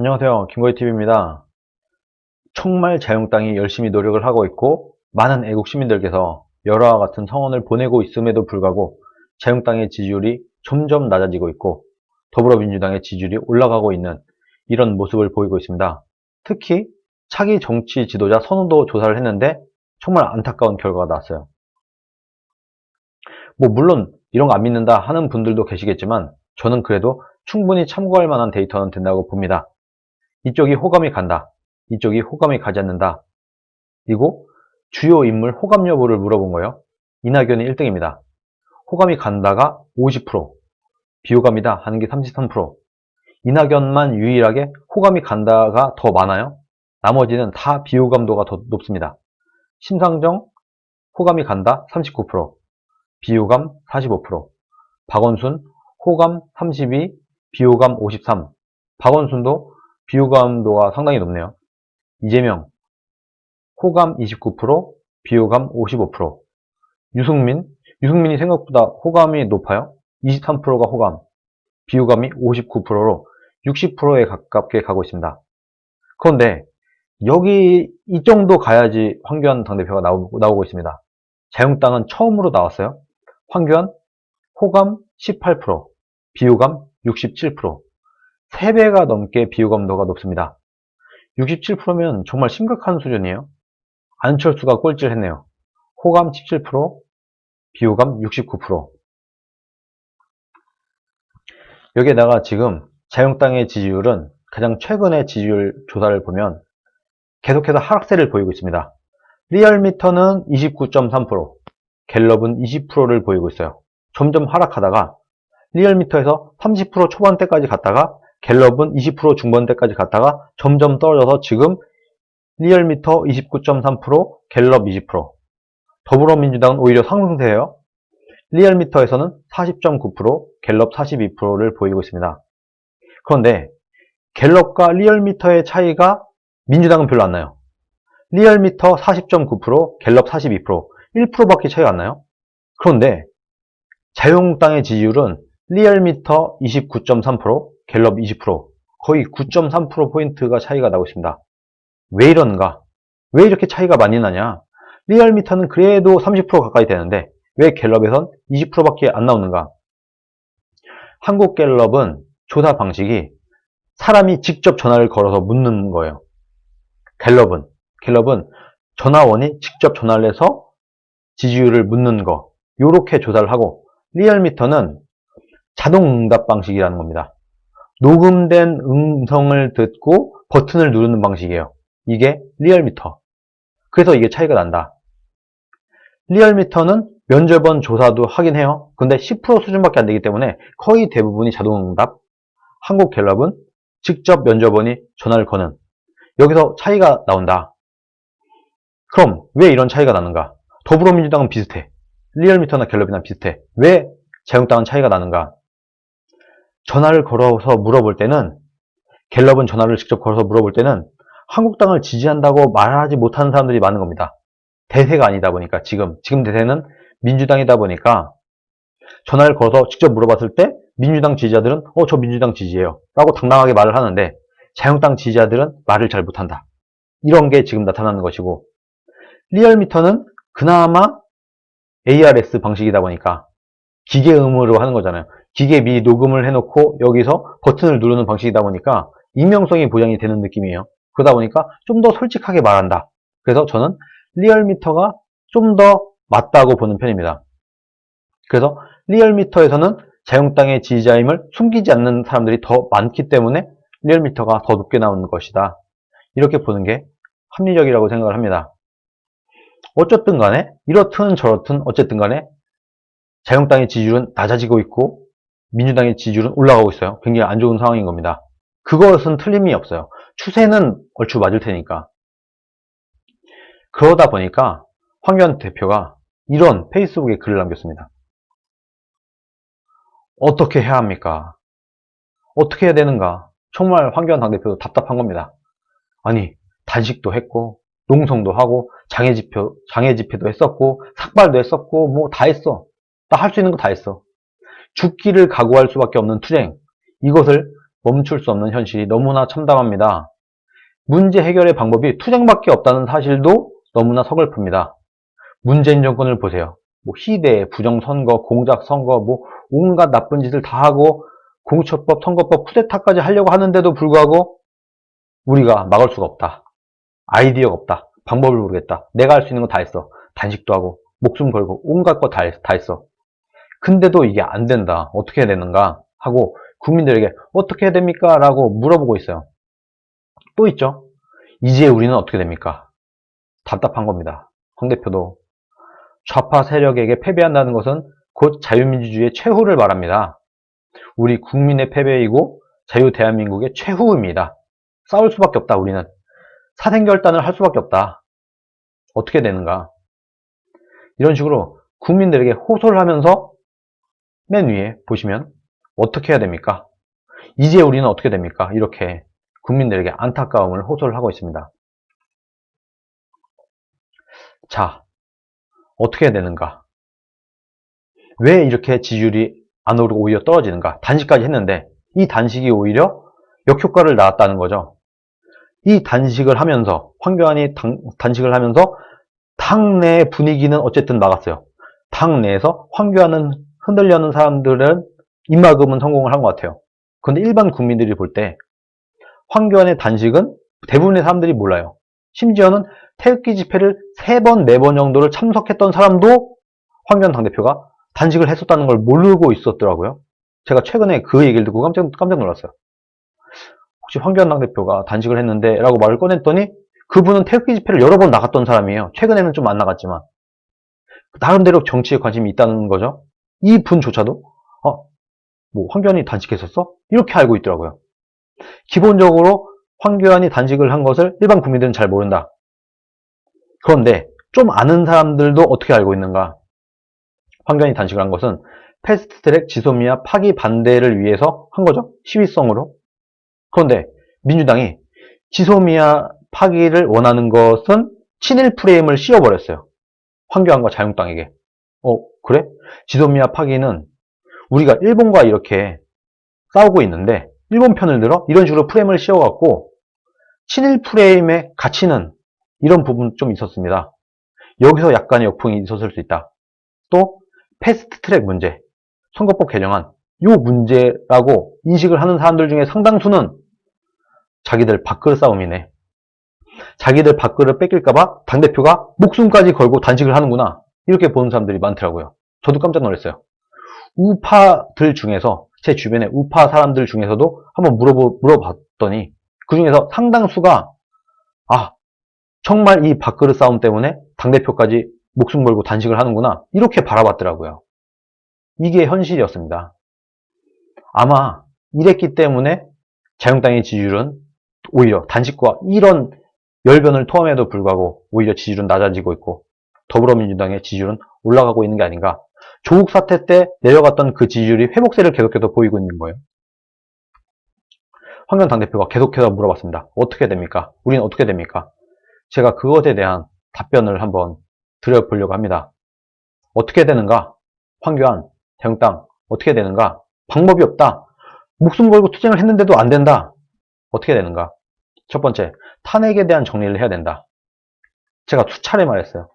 안녕하세요. 김거희TV입니다. 정말 자유한국당이 열심히 노력을 하고 있고 많은 애국 시민들께서 열화와 같은 성원을 보내고 있음에도 불구하고 자유한국당의 지지율이 점점 낮아지고 있고 더불어민주당의 지지율이 올라가고 있는 이런 모습을 보이고 있습니다. 특히 차기 정치 지도자 선호도 조사를 했는데 정말 안타까운 결과가 나왔어요. 물론 이런 거 안 믿는다 하는 분들도 계시겠지만 저는 그래도 충분히 참고할 만한 데이터는 된다고 봅니다. 이쪽이 호감이 간다. 이쪽이 호감이 가지 않는다. 그리고 주요 인물 호감 여부를 물어본 거예요. 이낙연이 1등입니다. 호감이 간다가 50%, 비호감이다 하는 게 33%. 이낙연만 유일하게 호감이 간다가 더 많아요. 나머지는 다 비호감도가 더 높습니다. 심상정 호감이 간다 39%, 비호감 45%. 박원순 호감 32, 비호감 53. 박원순도 비호감도가 상당히 높네요. 이재명 호감 29%, 비호감 55%. 유승민이 생각보다 호감이 높아요. 23%가 호감, 비호감이 59%로 60%에 가깝게 가고 있습니다. 그런데 여기 이 정도 가야지 황교안 당대표가 나오고 있습니다. 자유한국당은 처음으로 나왔어요. 황교안 호감 18%, 비호감 67%. 3배가 넘게 비호감도가 높습니다. 67%면 정말 심각한 수준이에요. 안철수가 꼴찌를 했네요. 호감 17%, 비호감 69%. 여기에다가 지금 자유한국당의 지지율은 가장 최근의 지지율 조사를 보면 계속해서 하락세를 보이고 있습니다. 리얼미터는 29.3%, 갤럽은 20%를 보이고 있어요. 점점 하락하다가 리얼미터에서 30% 초반대까지 갔다가 갤럽은 20% 중반대까지 갔다가 점점 떨어져서 지금 리얼미터 29.3%, 갤럽 20%. 더불어민주당은 오히려 상승세예요. 리얼미터에서는 40.9%, 갤럽 42%를 보이고 있습니다. 그런데 갤럽과 리얼미터의 차이가 민주당은 별로 안 나요. 리얼미터 40.9%, 갤럽 42%, 1%밖에 차이가 안 나요. 그런데 자유한국당의 지지율은 리얼미터 29.3%, 갤럽 20%, 거의 9.3%포인트가 차이가 나고 있습니다. 왜 이런가? 왜 이렇게 차이가 많이 나냐? 리얼미터는 그래도 30% 가까이 되는데 왜 갤럽에선 20%밖에 안 나오는가? 한국갤럽은 조사 방식이 사람이 직접 전화를 걸어서 묻는 거예요. 갤럽은 전화원이 직접 전화를 해서 지지율을 묻는 거, 요렇게 조사를 하고, 리얼미터는 자동응답 방식이라는 겁니다. 녹음된 음성을 듣고 버튼을 누르는 방식이에요. 이게 리얼미터. 그래서 이게 차이가 난다. 리얼미터는 면접원 조사도 하긴 해요. 근데 10% 수준밖에 안 되기 때문에 거의 대부분이 자동응답. 한국갤럽은 직접 면접원이 전화를 거는. 여기서 차이가 나온다. 그럼 왜 이런 차이가 나는가? 더불어민주당은 비슷해. 리얼미터나 갤럽이나 비슷해. 왜 자유한국당은 차이가 나는가? 전화를 걸어서 물어볼 때는, 갤럽은 전화를 직접 걸어서 물어볼 때는 한국당을 지지한다고 말하지 못하는 사람들이 많은 겁니다. 대세가 아니다 보니까, 지금 대세는 민주당이다 보니까 전화를 걸어서 직접 물어봤을 때 민주당 지지자들은 저 민주당 지지해요 라고 당당하게 말을 하는데, 자유한국당 지지자들은 말을 잘 못한다. 이런 게 지금 나타나는 것이고, 리얼미터는 그나마 ARS 방식이다 보니까 기계음으로 하는 거잖아요. 기계 미 녹음을 해놓고 여기서 버튼을 누르는 방식이다 보니까 익명성이 보장이 되는 느낌이에요. 그러다 보니까 좀 더 솔직하게 말한다. 그래서 저는 리얼미터가 좀 더 맞다고 보는 편입니다. 그래서 리얼미터에서는 자유한국당의 지지자임을 숨기지 않는 사람들이 더 많기 때문에 리얼미터가 더 높게 나오는 것이다. 이렇게 보는 게 합리적이라고 생각을 합니다. 어쨌든 간에 이렇든 저렇든 어쨌든 간에 자유한국당의 지지율은 낮아지고 있고 민주당의 지지율은 올라가고 있어요. 굉장히 안 좋은 상황인 겁니다. 그것은 틀림이 없어요. 추세는 얼추 맞을 테니까. 그러다 보니까 황교안 대표가 이런 페이스북에 글을 남겼습니다. 어떻게 해야 합니까? 어떻게 해야 되는가? 정말 황교안 당대표도 답답한 겁니다. 아니, 단식도 했고 농성도 하고 장애 집회도 했었고 삭발도 했었고 뭐 다 했어. 다 할 수 있는 거 다 했어. 죽기를 각오할 수밖에 없는 투쟁. 이것을 멈출 수 없는 현실이 너무나 참담합니다. 문제 해결의 방법이 투쟁밖에 없다는 사실도 너무나 서글픕니다. 문재인 정권을 보세요. 희대, 부정선거, 공작선거, 온갖 나쁜 짓을 다 하고 공수처법, 선거법, 쿠데타까지 하려고 하는데도 불구하고 우리가 막을 수가 없다. 아이디어가 없다. 방법을 모르겠다. 내가 할 수 있는 거 다 했어. 단식도 하고 목숨 걸고 온갖 거 다 했어. 근데도 이게 안 된다. 어떻게 해야 되는가 하고 국민들에게 어떻게 해야 됩니까? 라고 물어보고 있어요. 또 있죠. 이제 우리는 어떻게 됩니까? 답답한 겁니다. 황 대표도 좌파 세력에게 패배한다는 것은 곧 자유민주주의의 최후를 말합니다. 우리 국민의 패배이고 자유 대한민국의 최후입니다. 싸울 수밖에 없다. 우리는 사생결단을 할 수밖에 없다. 어떻게 되는가? 이런 식으로 국민들에게 호소를 하면서 맨 위에 보시면 어떻게 해야 됩니까? 이제 우리는 어떻게 됩니까? 이렇게 국민들에게 안타까움을 호소를 하고 있습니다. 자, 어떻게 해야 되는가? 왜 이렇게 지지율이 안 오르고 오히려 떨어지는가? 단식까지 했는데 이 단식이 오히려 역효과를 낳았다는 거죠. 이 단식을 하면서 황교안이 단식을 하면서 당 내 분위기는 어쨌든 막았어요. 당 내에서 황교안은 흔들려는 사람들은 입막음은 성공을 한 것 같아요. 그런데 일반 국민들이 볼 때 황교안의 단식은 대부분의 사람들이 몰라요. 심지어는 태극기 집회를 3번, 4번 정도를 참석했던 사람도 황교안 당대표가 단식을 했었다는 걸 모르고 있었더라고요. 제가 최근에 그 얘기를 듣고 깜짝 놀랐어요. 혹시 황교안 당대표가 단식을 했는데 라고 말을 꺼냈더니 그분은 태극기 집회를 여러 번 나갔던 사람이에요. 최근에는 좀 안 나갔지만 나름대로 정치에 관심이 있다는 거죠. 이 분조차도 황교안이 단식했었어? 이렇게 알고 있더라고요. 기본적으로 황교안이 단식을 한 것을 일반 국민들은 잘 모른다. 그런데 좀 아는 사람들도 어떻게 알고 있는가? 황교안이 단식을 한 것은 패스트트랙 지소미아 파기 반대를 위해서 한 거죠. 시위성으로. 그런데 민주당이 지소미아 파기를 원하는 것은 친일 프레임을 씌워버렸어요. 황교안과 자유한국당에게. 그래? 지소미아 파기는 우리가 일본과 이렇게 싸우고 있는데 일본 편을 들어? 이런 식으로 프레임을 씌워갖고 친일 프레임의 가치는 이런 부분 좀 있었습니다. 여기서 약간의 역풍이 있었을 수 있다. 또 패스트트랙 문제, 선거법 개정안 이 문제라고 인식을 하는 사람들 중에 상당수는 자기들 밥그릇 싸움이네. 자기들 밥그릇 뺏길까봐 당대표가 목숨까지 걸고 단식을 하는구나. 이렇게 보는 사람들이 많더라고요. 저도 깜짝 놀랐어요. 우파들 중에서 제 주변에 우파 사람들 중에서도 한번 물어봤더니 그 중에서 상당수가 정말 이 밥그릇 싸움 때문에 당대표까지 목숨 걸고 단식을 하는구나. 이렇게 바라봤더라고요. 이게 현실이었습니다. 아마 이랬기 때문에 자유한국당의 지지율은 오히려 단식과 이런 열변을 토함에도 불구하고 오히려 지지율은 낮아지고 있고 더불어민주당의 지지율은 올라가고 있는 게 아닌가. 조국 사태 때 내려갔던 그 지지율이 회복세를 계속해서 보이고 있는 거예요. 황교안 당대표가 계속해서 물어봤습니다. 어떻게 됩니까? 우리는 어떻게 됩니까? 제가 그것에 대한 답변을 한번 드려보려고 합니다. 어떻게 되는가? 황교안, 자유한국당 어떻게 되는가? 방법이 없다. 목숨 걸고 투쟁을 했는데도 안 된다. 어떻게 되는가? 첫 번째, 탄핵에 대한 정리를 해야 된다. 제가 수차례 말했어요.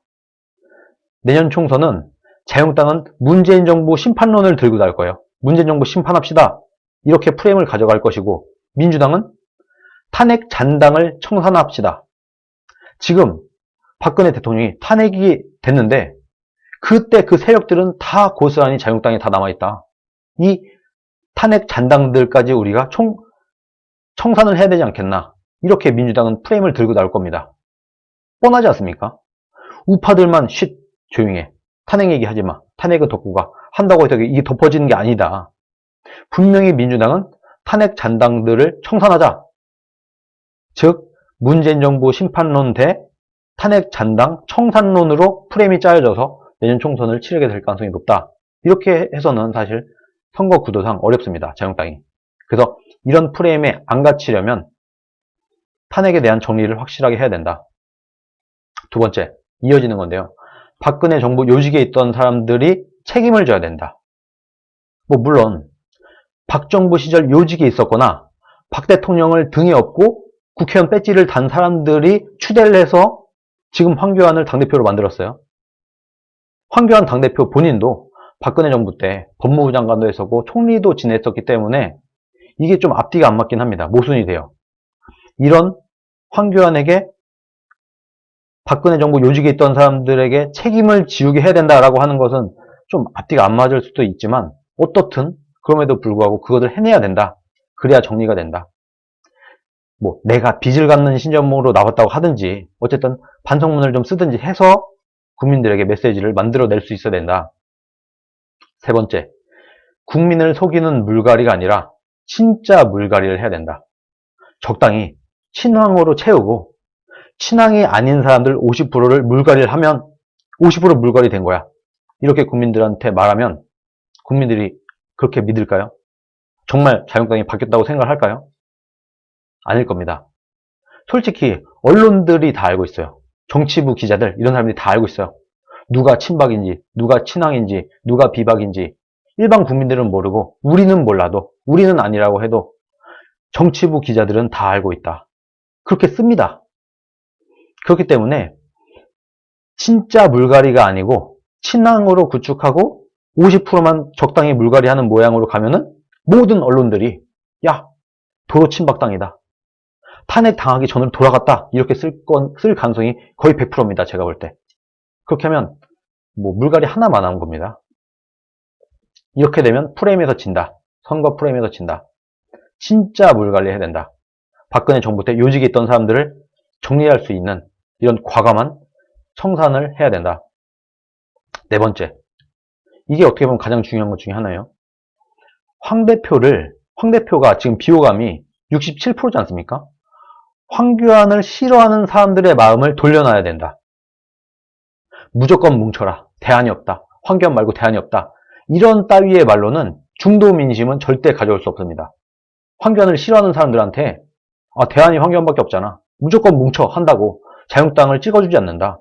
내년 총선은 자유한국당은 문재인 정부 심판론을 들고 나올 거예요. 문재인 정부 심판합시다. 이렇게 프레임을 가져갈 것이고 민주당은 탄핵 잔당을 청산합시다. 지금 박근혜 대통령이 탄핵이 됐는데 그때 그 세력들은 다 고스란히 자유한국당에 다 남아있다. 이 탄핵 잔당들까지 우리가 청산을 해야 되지 않겠나. 이렇게 민주당은 프레임을 들고 나올 겁니다. 뻔하지 않습니까? 우파들만 조용해. 탄핵 얘기하지 마. 탄핵은 덮고 가. 한다고 해서 이게 덮어지는 게 아니다. 분명히 민주당은 탄핵 잔당들을 청산하자. 즉 문재인 정부 심판론 대 탄핵 잔당 청산론으로 프레임이 짜여져서 내년 총선을 치르게 될 가능성이 높다. 이렇게 해서는 사실 선거 구도상 어렵습니다. 자유한국당이. 그래서 이런 프레임에 안 갇히려면 탄핵에 대한 정리를 확실하게 해야 된다. 두 번째, 이어지는 건데요. 박근혜 정부 요직에 있던 사람들이 책임을 져야 된다. 물론 박 정부 시절 요직에 있었거나 박 대통령을 등에 업고 국회의원 배지를 단 사람들이 추대를 해서 지금 황교안을 당대표로 만들었어요. 황교안 당대표 본인도 박근혜 정부 때 법무부 장관도 했었고 총리도 지냈었기 때문에 이게 좀 앞뒤가 안 맞긴 합니다. 모순이 돼요. 이런 황교안에게 박근혜 정부 요직에 있던 사람들에게 책임을 지우게 해야 된다라고 하는 것은 좀 앞뒤가 안 맞을 수도 있지만 어떻든 그럼에도 불구하고 그것을 해내야 된다. 그래야 정리가 된다. 뭐 내가 빚을 갚는 신념으로 나왔다고 하든지 어쨌든 반성문을 좀 쓰든지 해서 국민들에게 메시지를 만들어낼 수 있어야 된다. 세 번째, 국민을 속이는 물갈이가 아니라 진짜 물갈이를 해야 된다. 적당히 친황으로 채우고 친황이 아닌 사람들 50%를 물갈이를 하면 50% 물갈이 된 거야. 이렇게 국민들한테 말하면 국민들이 그렇게 믿을까요? 정말 자유한국당이 바뀌었다고 생각할까요? 아닐 겁니다. 솔직히 언론들이 다 알고 있어요. 정치부 기자들 이런 사람들이 다 알고 있어요. 누가 친박인지 누가 친황인지 누가 비박인지 일반 국민들은 모르고 우리는 몰라도 우리는 아니라고 해도 정치부 기자들은 다 알고 있다. 그렇게 씁니다. 그렇기 때문에 진짜 물갈이가 아니고 친황으로 구축하고 50%만 적당히 물갈이하는 모양으로 가면은 모든 언론들이 야 도로 친박당이다. 탄핵 당하기 전으로 돌아갔다. 이렇게 쓸 가능성이 거의 100%입니다. 제가 볼 때. 그렇게 하면 뭐 물갈이 하나만 나온 겁니다. 이렇게 되면 프레임에서 진다. 선거 프레임에서 진다. 진짜 물갈이 해야 된다. 박근혜 정부 때 요직에 있던 사람들을 정리할 수 있는 이런 과감한 청산을 해야 된다. 네 번째. 이게 어떻게 보면 가장 중요한 것 중에 하나예요. 황 대표가 지금 비호감이 67%지 않습니까? 황교안을 싫어하는 사람들의 마음을 돌려놔야 된다. 무조건 뭉쳐라. 대안이 없다. 황교안 말고 대안이 없다. 이런 따위의 말로는 중도 민심은 절대 가져올 수 없습니다. 황교안을 싫어하는 사람들한테 대안이 황교안밖에 없잖아. 무조건 뭉쳐 한다고 자유한국당을 찍어주지 않는다.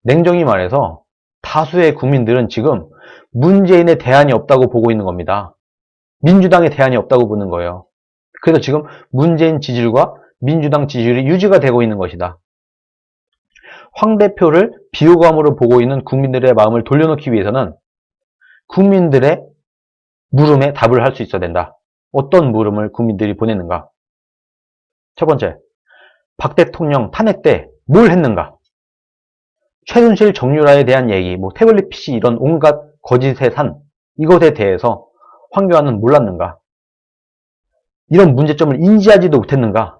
냉정히 말해서 다수의 국민들은 지금 문재인의 대안이 없다고 보고 있는 겁니다. 민주당의 대안이 없다고 보는 거예요. 그래서 지금 문재인 지지율과 민주당 지지율이 유지가 되고 있는 것이다. 황 대표를 비호감으로 보고 있는 국민들의 마음을 돌려놓기 위해서는 국민들의 물음에 답을 할 수 있어야 된다. 어떤 물음을 국민들이 보내는가? 첫 번째, 박 대통령 탄핵 때 뭘 했는가? 최순실 정유라에 대한 얘기, 태블릿 PC 이런 온갖 거짓의 산, 이것에 대해서 황교안은 몰랐는가? 이런 문제점을 인지하지도 못했는가?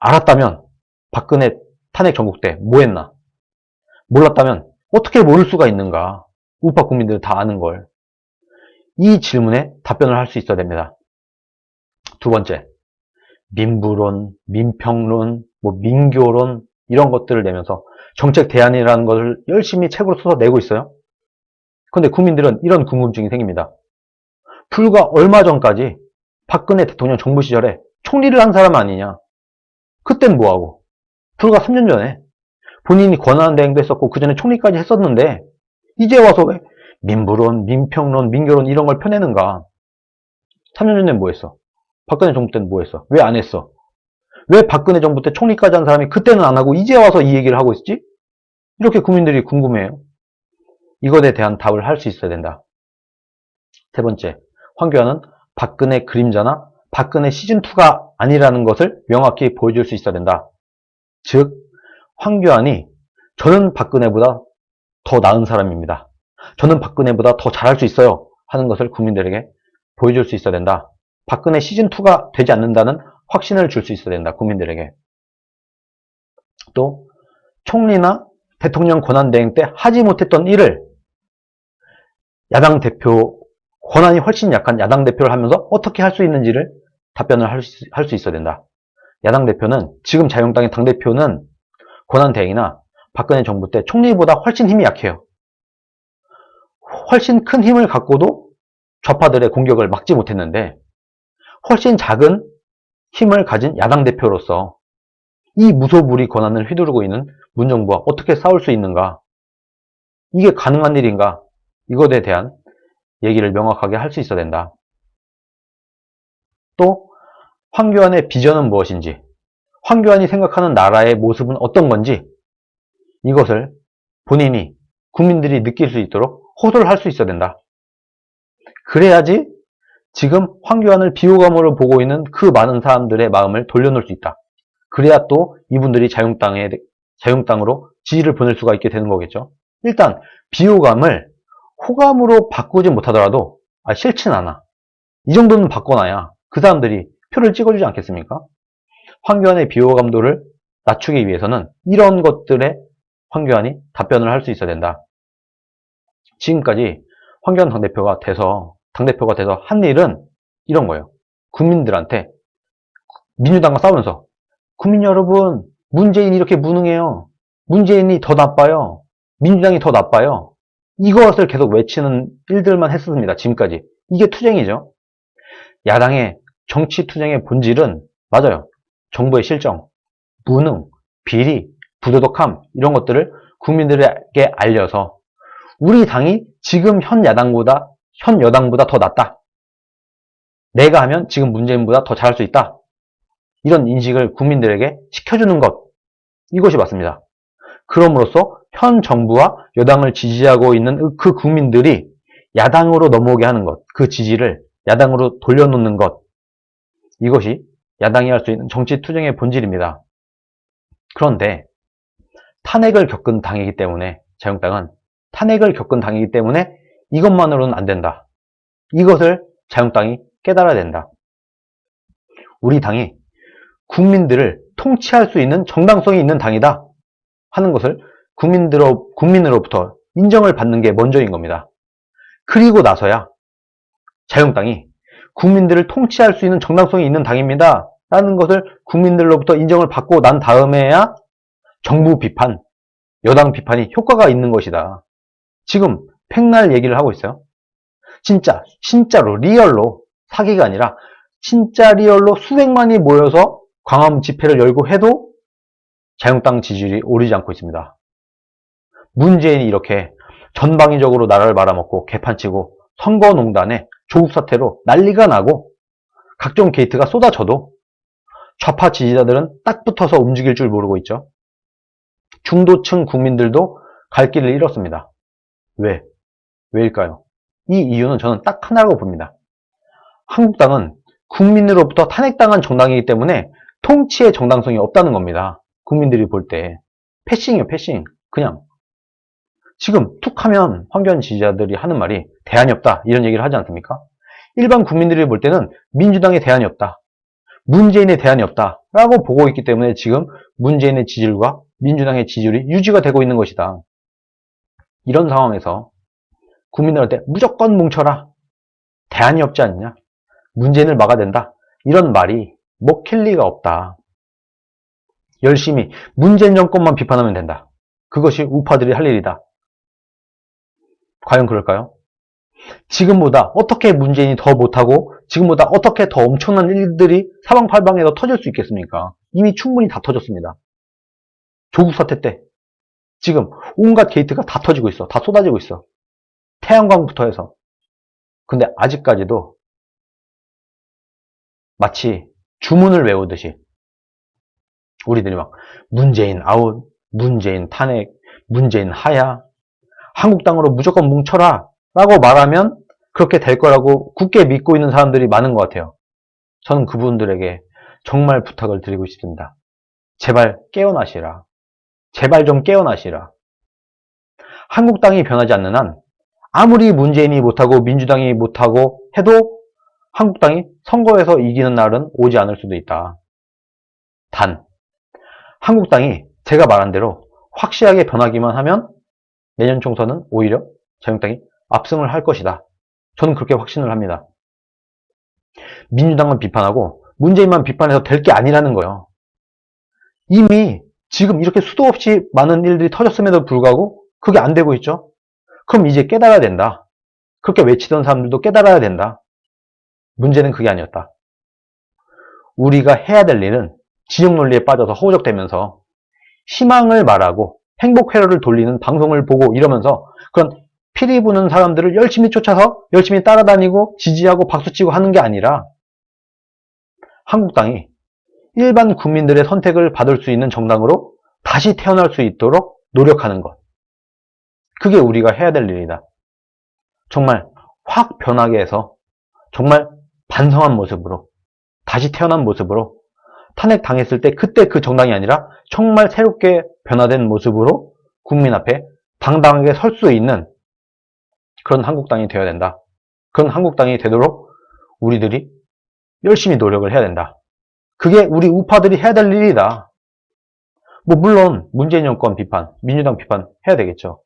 알았다면 박근혜 탄핵 전국 때 뭐 했나? 몰랐다면 어떻게 모를 수가 있는가? 우파 국민들은 다 아는 걸. 이 질문에 답변을 할 수 있어야 됩니다. 두 번째, 민부론, 민평론, 민교론 이런 것들을 내면서 정책 대안이라는 것을 열심히 책으로 써서 내고 있어요. 그런데 국민들은 이런 궁금증이 생깁니다. 불과 얼마 전까지 박근혜 대통령 정부 시절에 총리를 한 사람 아니냐? 그땐 뭐하고? 불과 3년 전에 본인이 권한대행도 했었고 그 전에 총리까지 했었는데 이제 와서 왜 민부론, 민평론, 민교론 이런 걸 펴내는가? 3년 전에 뭐 했어? 박근혜 정부 때는 뭐 했어? 왜 안 했어? 왜 박근혜 정부 때 총리까지 한 사람이 그때는 안 하고 이제 와서 이 얘기를 하고 있지? 이렇게 국민들이 궁금해해요. 이것에 대한 답을 할 수 있어야 된다. 세 번째, 황교안은 박근혜 그림자나 박근혜 시즌2가 아니라는 것을 명확히 보여줄 수 있어야 된다. 즉, 황교안이 저는 박근혜보다 더 나은 사람입니다. 저는 박근혜보다 더 잘할 수 있어요. 하는 것을 국민들에게 보여줄 수 있어야 된다. 박근혜 시즌2가 되지 않는다는 확신을 줄 수 있어야 된다. 국민들에게. 또 총리나 대통령 권한대행 때 하지 못했던 일을 야당 대표, 권한이 훨씬 약한 야당 대표를 하면서 어떻게 할 수 있는지를 답변을 할 수 있어야 된다. 야당 대표는, 지금 자유한국당의 당대표는 권한대행이나 박근혜 정부 때 총리보다 훨씬 힘이 약해요. 훨씬 큰 힘을 갖고도 좌파들의 공격을 막지 못했는데 훨씬 작은 힘을 가진 야당 대표로서 이 무소불위 권한을 휘두르고 있는 문정부와 어떻게 싸울 수 있는가? 이게 가능한 일인가? 이것에 대한 얘기를 명확하게 할 수 있어야 된다. 또 황교안의 비전은 무엇인지, 황교안이 생각하는 나라의 모습은 어떤 건지 이것을 본인이 국민들이 느낄 수 있도록 호소를 할 수 있어야 된다. 그래야지 지금 황교안을 비호감으로 보고 있는 그 많은 사람들의 마음을 돌려놓을 수 있다. 그래야 또 이분들이 자유한국당으로 지지를 보낼 수가 있게 되는 거겠죠. 일단 비호감을 호감으로 바꾸지 못하더라도 싫진 않아. 이 정도는 바꿔놔야 그 사람들이 표를 찍어주지 않겠습니까? 황교안의 비호감도를 낮추기 위해서는 이런 것들에 황교안이 답변을 할 수 있어야 된다. 지금까지 황교안 당대표가 돼서 한 일은 이런 거예요. 국민들한테 민주당과 싸우면서 국민 여러분, 문재인이 이렇게 무능해요. 문재인이 더 나빠요. 민주당이 더 나빠요. 이것을 계속 외치는 일들만 했습니다. 지금까지. 이게 투쟁이죠. 야당의 정치 투쟁의 본질은 맞아요. 정부의 실정, 무능, 비리, 부도덕함 이런 것들을 국민들에게 알려서 우리 당이 지금 현 여당보다 더 낫다. 내가 하면 지금 문재인보다 더 잘할 수 있다. 이런 인식을 국민들에게 시켜주는 것. 이것이 맞습니다. 그럼으로써 현 정부와 여당을 지지하고 있는 그 국민들이 야당으로 넘어오게 하는 것. 그 지지를 야당으로 돌려놓는 것. 이것이 야당이 할 수 있는 정치 투쟁의 본질입니다. 그런데 탄핵을 겪은 당이기 때문에 자유한국당은 탄핵을 겪은 당이기 때문에 이것만으로는 안 된다. 이것을 자유한국당이 깨달아야 된다. 우리 당이 국민들을 통치할 수 있는 정당성이 있는 당이다 하는 것을 국민으로부터 인정을 받는 게 먼저인 겁니다. 그리고 나서야 자유한국당이 국민들을 통치할 수 있는 정당성이 있는 당입니다 라는 것을 국민들로부터 인정을 받고 난 다음에야 정부 비판, 여당 비판이 효과가 있는 것이다. 지금 백날 얘기를 하고 있어요. 진짜로 리얼로 사기가 아니라 진짜 리얼로 수백만이 모여서 광화문 집회를 열고 해도 자유한국당 지지율이 오르지 않고 있습니다. 문재인이 이렇게 전방위적으로 나라를 말아먹고 개판치고 선거농단에 조국 사태로 난리가 나고 각종 게이트가 쏟아져도 좌파 지지자들은 딱 붙어서 움직일 줄 모르고 있죠. 중도층 국민들도 갈 길을 잃었습니다. 왜일까요? 이 이유는 저는 딱 하나라고 봅니다. 한국당은 국민으로부터 탄핵당한 정당이기 때문에 통치의 정당성이 없다는 겁니다. 국민들이 볼 때. 패싱이에요, 패싱. 그냥. 지금 툭 하면 황교안 지지자들이 하는 말이 대안이 없다. 이런 얘기를 하지 않습니까? 일반 국민들이 볼 때는 민주당의 대안이 없다. 문재인의 대안이 없다. 라고 보고 있기 때문에 지금 문재인의 지지율과 민주당의 지지율이 유지가 되고 있는 것이다. 이런 상황에서 국민들한테 무조건 뭉쳐라. 대안이 없지 않냐? 문재인을 막아야 된다. 이런 말이 먹힐 리가 없다. 열심히 문재인 정권만 비판하면 된다. 그것이 우파들이 할 일이다. 과연 그럴까요? 지금보다 어떻게 문재인이 더 못하고 지금보다 어떻게 더 엄청난 일들이 사방팔방에서 터질 수 있겠습니까? 이미 충분히 다 터졌습니다. 조국 사태 때 지금 온갖 게이트가 다 터지고 있어. 다 쏟아지고 있어. 태양광부터 해서. 근데 아직까지도 마치 주문을 외우듯이 우리들이 막 문재인 아웃, 문재인 탄핵, 문재인 하야, 한국당으로 무조건 뭉쳐라 라고 말하면 그렇게 될 거라고 굳게 믿고 있는 사람들이 많은 것 같아요. 저는 그분들에게 정말 부탁을 드리고 싶습니다. 제발 깨어나시라. 제발 좀 깨어나시라. 한국당이 변하지 않는 한 아무리 문재인이 못하고 민주당이 못하고 해도 한국당이 선거에서 이기는 날은 오지 않을 수도 있다. 단, 한국당이 제가 말한 대로 확실하게 변하기만 하면 내년 총선은 오히려 자유한국당이 압승을 할 것이다. 저는 그렇게 확신을 합니다. 민주당만 비판하고 문재인만 비판해서 될 게 아니라는 거예요. 이미 지금 이렇게 수도 없이 많은 일들이 터졌음에도 불구하고 그게 안 되고 있죠. 그럼 이제 깨달아야 된다. 그렇게 외치던 사람들도 깨달아야 된다. 문제는 그게 아니었다. 우리가 해야 될 일은 진영 논리에 빠져서 허우적대면서 희망을 말하고 행복 회로를 돌리는 방송을 보고 이러면서 그런 피리 부는 사람들을 열심히 쫓아서 열심히 따라다니고 지지하고 박수치고 하는 게 아니라 한국당이 일반 국민들의 선택을 받을 수 있는 정당으로 다시 태어날 수 있도록 노력하는 것. 그게 우리가 해야 될 일이다. 정말 확 변하게 해서 정말 반성한 모습으로 다시 태어난 모습으로 탄핵당했을 때 그때 그 정당이 아니라 정말 새롭게 변화된 모습으로 국민 앞에 당당하게 설 수 있는 그런 한국당이 되어야 된다. 그런 한국당이 되도록 우리들이 열심히 노력을 해야 된다. 그게 우리 우파들이 해야 될 일이다. 물론 문재인 정권 비판, 민주당 비판 해야 되겠죠.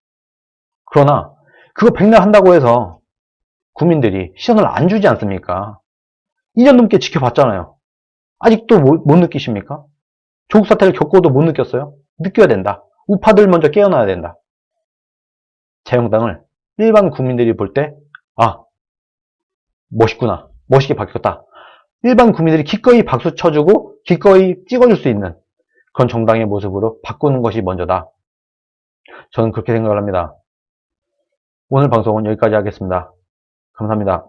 그러나 그거 백날 한다고 해서 국민들이 시선을 안 주지 않습니까? 2년 넘게 지켜봤잖아요. 아직도 못 느끼십니까? 조국 사태를 겪고도 못 느꼈어요? 느껴야 된다. 우파들 먼저 깨어나야 된다. 자유한국당을 일반 국민들이 볼 때, 아, 멋있구나. 멋있게 바뀌었다. 일반 국민들이 기꺼이 박수 쳐주고 기꺼이 찍어줄 수 있는 그런 정당의 모습으로 바꾸는 것이 먼저다. 저는 그렇게 생각을 합니다. 오늘 방송은 여기까지 하겠습니다. 감사합니다.